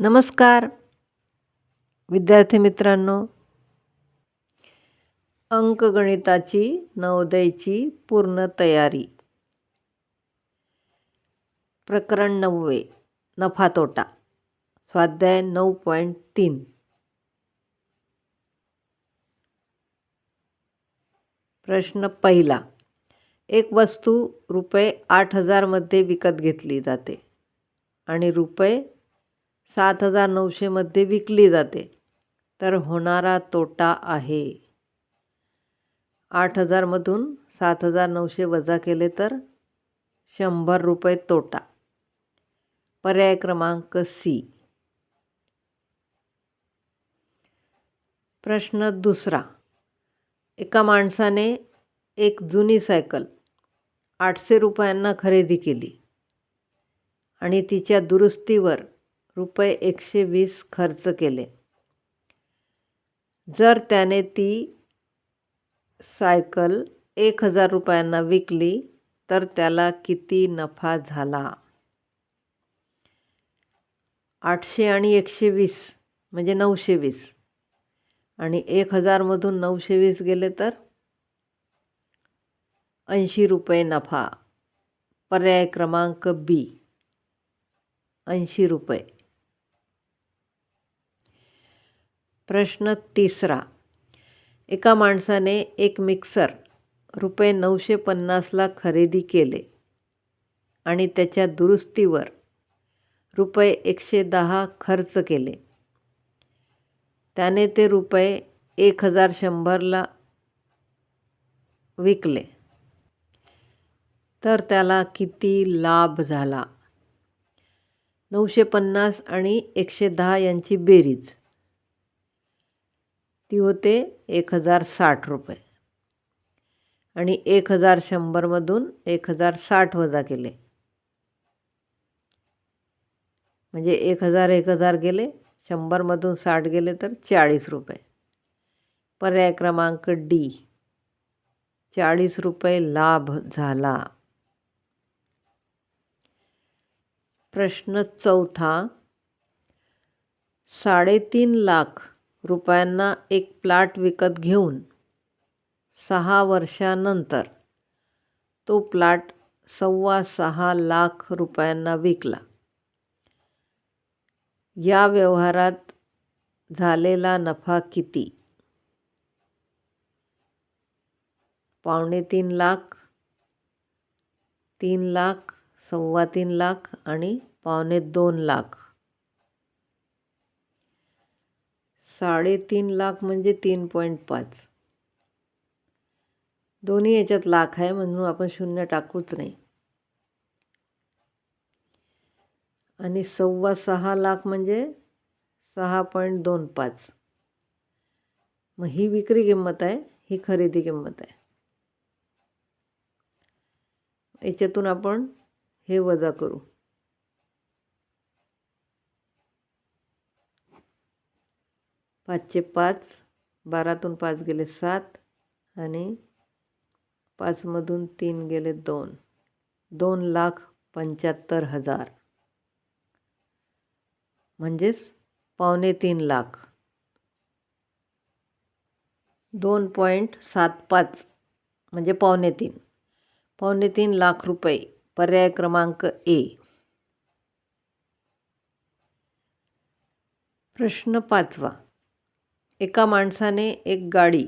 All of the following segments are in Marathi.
नमस्कार विद्यार्थी मित्रांनो. अंकगणिताची नवोदयची पूर्ण तयारी. प्रकरण 9 नफा तोटा. स्वाध्याय 9.3. प्रश्न पहिला. एक वस्तू ₹8,000 मध्ये विकत घेतली जाते आणि ₹7,900 मध्ये विकली जाते, तर होणारा तोटा आहे. 8,000 मधून 7,900 वजा केले तर ₹100 तोटा. पर्याय क्रमांक सी. प्रश्न दुसरा. एका माणसाने एक जुनी सायकल ₹800 खरेदी केली आणि तिच्या दुरुस्तीवर ₹120 खर्च केले. जर त्याने ती सायकल ₹1,000 विकली तर त्याला किती नफा झाला? 800 आणि 120 म्हणजे 920 आणि 1,000 मधून 920 गेले तर ₹80 नफा. पर्याय क्रमांक बी. ₹80. प्रश्न तिसरा. एका माणसाने एक मिक्सर ₹950 खरेदी केले आणि त्याच्या दुरुस्तीवर ₹110 खर्च केले. त्याने ते ₹1,100 विकले, तर त्याला किती लाभ झाला? 950 आणि 110 यांची बेरीज ती होते ₹1,060 आणि 1,100 मधून 1,060 वजा केले म्हणजे 1,000 गेले, 100 मधून 60 गेले तर ₹40. पर्याय क्रमांक डी. ₹40 लाभ झाला. प्रश्न चौथा. 3.5 लाख रुपयांना एक प्लॉट विकत घेऊन 6 वर्षानंतर तो प्लॉट ₹6.25 लाख विकला. या व्यवहारात झालेला नफा किती? 3.5 लाख, 3 लाख, 3.25 लाख आणि 2.25 लाख. 3.5 लाख म्हणजे 3.5. दोन्ही याच्यात लाख आहे म्हणून आपण शून्य टाकूच नाही. आणि 6.25 लाख म्हणजे 6.25. मग ही विक्री किंमत आहे, ही खरेदी किंमत आहे. याच्यातून आपण हे वजा करू. 5 5, 12तून 5 गेले 7 आणि 5 मधून 3 गेले 2. 2,75,000 म्हणजेच 2.25 लाख. 2.75 म्हणजे 3.25. 3.25 लाख रुपये. पर्याय क्रमांक ए. प्रश्न 5. एका माणसाने एक गाडी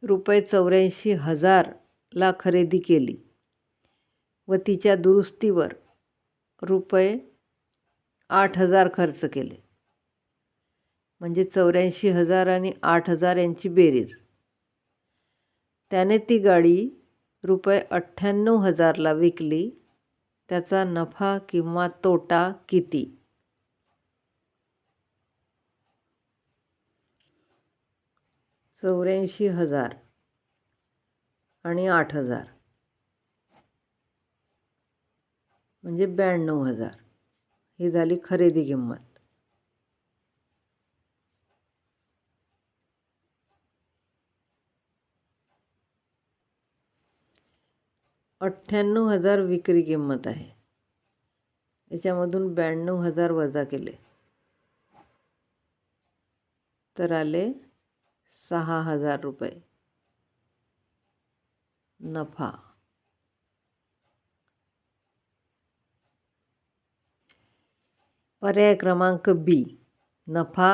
₹84,000 खरेदी केली व तिच्या दुरुस्तीवर ₹8,000 खर्च केले. म्हणजे 84,000 आणि 8,000 यांची बेरीज. त्याने ती गाडी ₹98,000 विकली. त्याचा नफा किंवा तोटा किती? 84,000 आणि 8,000 म्हणजे 92,000. ही झाली खरेदी किंमत. $98,000 विक्री किंमत आहे. याच्यामधून 92,000 वजा केले तर आले 6,000 रुपये नफा. पर्याय क्रमांक बी, नफा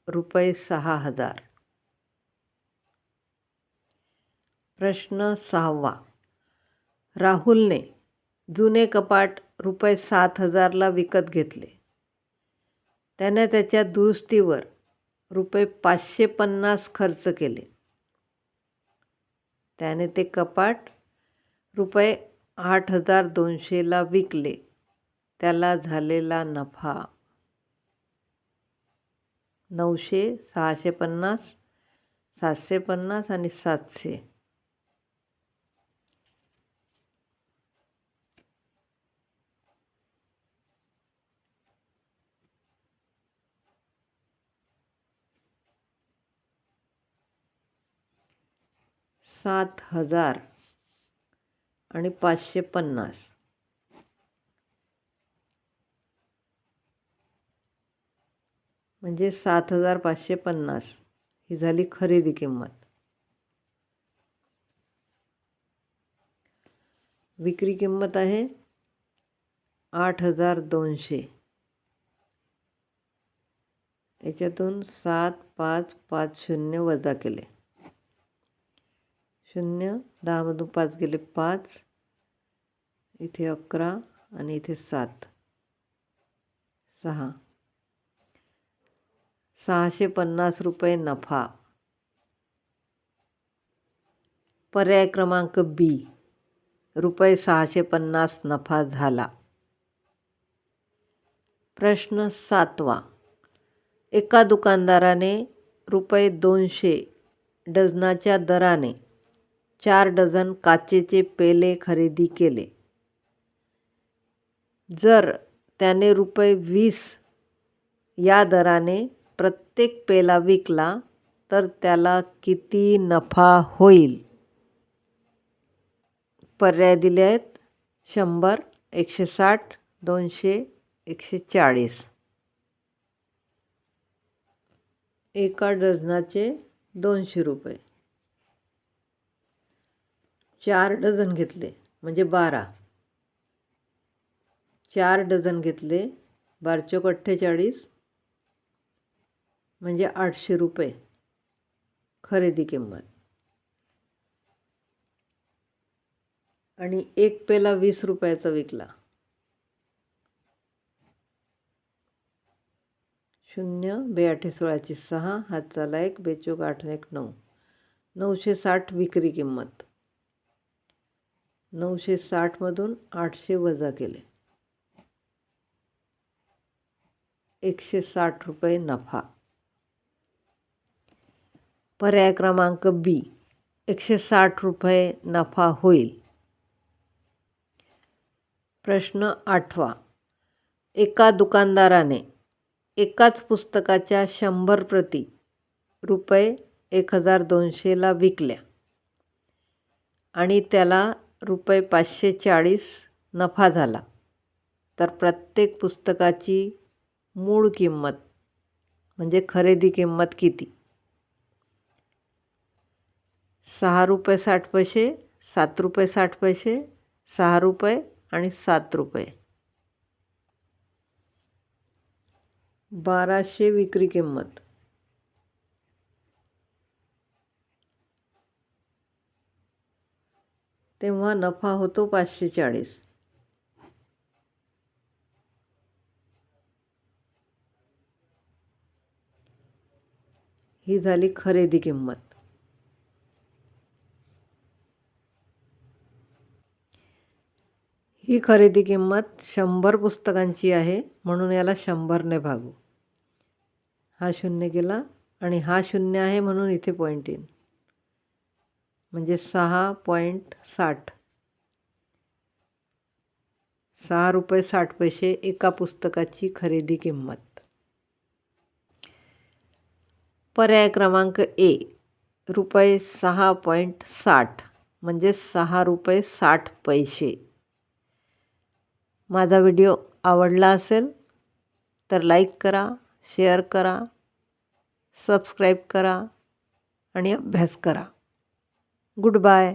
रुपये 6,000. प्रश्न 6वा. राहुलने जुने कपाट रुपये 7,000ला विकत घेतले. त्याने त्याच्या दुरुस्तीवर रुपये 550 खर्च केले. त्याने ते कपाट रुपये 8,200ला विकले. त्याला झालेला नफा 900, 650, 750 आणि 700. $7,000 आणि 550. म्हणजे 7,550 ही झाली खरेदी किंमत. विक्री किंमत आहे 8,200. याच्यातून 7,550 वजा केले. 0, 10मधून 5 गेले 5, इथे 11 आणि इथे 7, 6. 650 रुपये नफा. पर्याय क्रमांक बी, रुपये 650 नफा झाला. प्रश्न 7वा. एका दुकानदाराने रुपये 200 डझनाच्या दराने 4 डझन काचेचे पेले खरेदी केले. जर त्याने रुपये 20 या दराने प्रत्येक पेला विकला तर त्याला किती नफा होईल? पर्याय दिले आहेत 100, 160, 200, 140. एका डझनाचे 200 रुपये. 4 डझन घेतले म्हणजे 12. 4 डझन घेतले, 12 × 48 म्हणजे 800 रुपये खरेदी किंमत. आणि एक पेला 20 रुपयाचा विकला. 0, 2 16 6, हात चाला 1, 2 8 1 9. 960 विक्री किंमत. 960मधून 800 वजा केले. 160 रुपये नफा. पर्याय क्रमांक बी, 160 रुपये नफा होईल. प्रश्न 8वा. एका दुकानदाराने एकाच पुस्तकाच्या 100 प्रती रुपये 1,200ला विकल्या आणि त्याला रुपये 540 नफा झाला. तर प्रत्येक पुस्तकाची मूळ किंमत म्हणजे खरेदी किंमत किती? 6 रुपये 60 पैसे, 7 रुपये 60 पैसे, 6 रुपये आणि 7 रुपये. 1200 विक्री किंमत. तेव्हा नफा होतो 540. ही झाली खरेदी किंमत. ही खरेदी किंमत 100 पुस्तकांची आहे म्हणून याला 100ने भागू. हा 0 गेला आणि हा 0 आहे म्हणून इथे पॉईंट येईल. म्हणजे 6.60. 6 रुपये 60 पैसे एका पुस्तकाची खरेदी किंमत. पर्याय क्रमांक ए, रुपये 6.60 म्हणजे 6 रुपये 60 पैसे. माझा व्हिडिओ आवडला असेल तर लाईक करा, शेअर करा, सबस्क्राईब करा आणि अभ्यास करा. Good bye.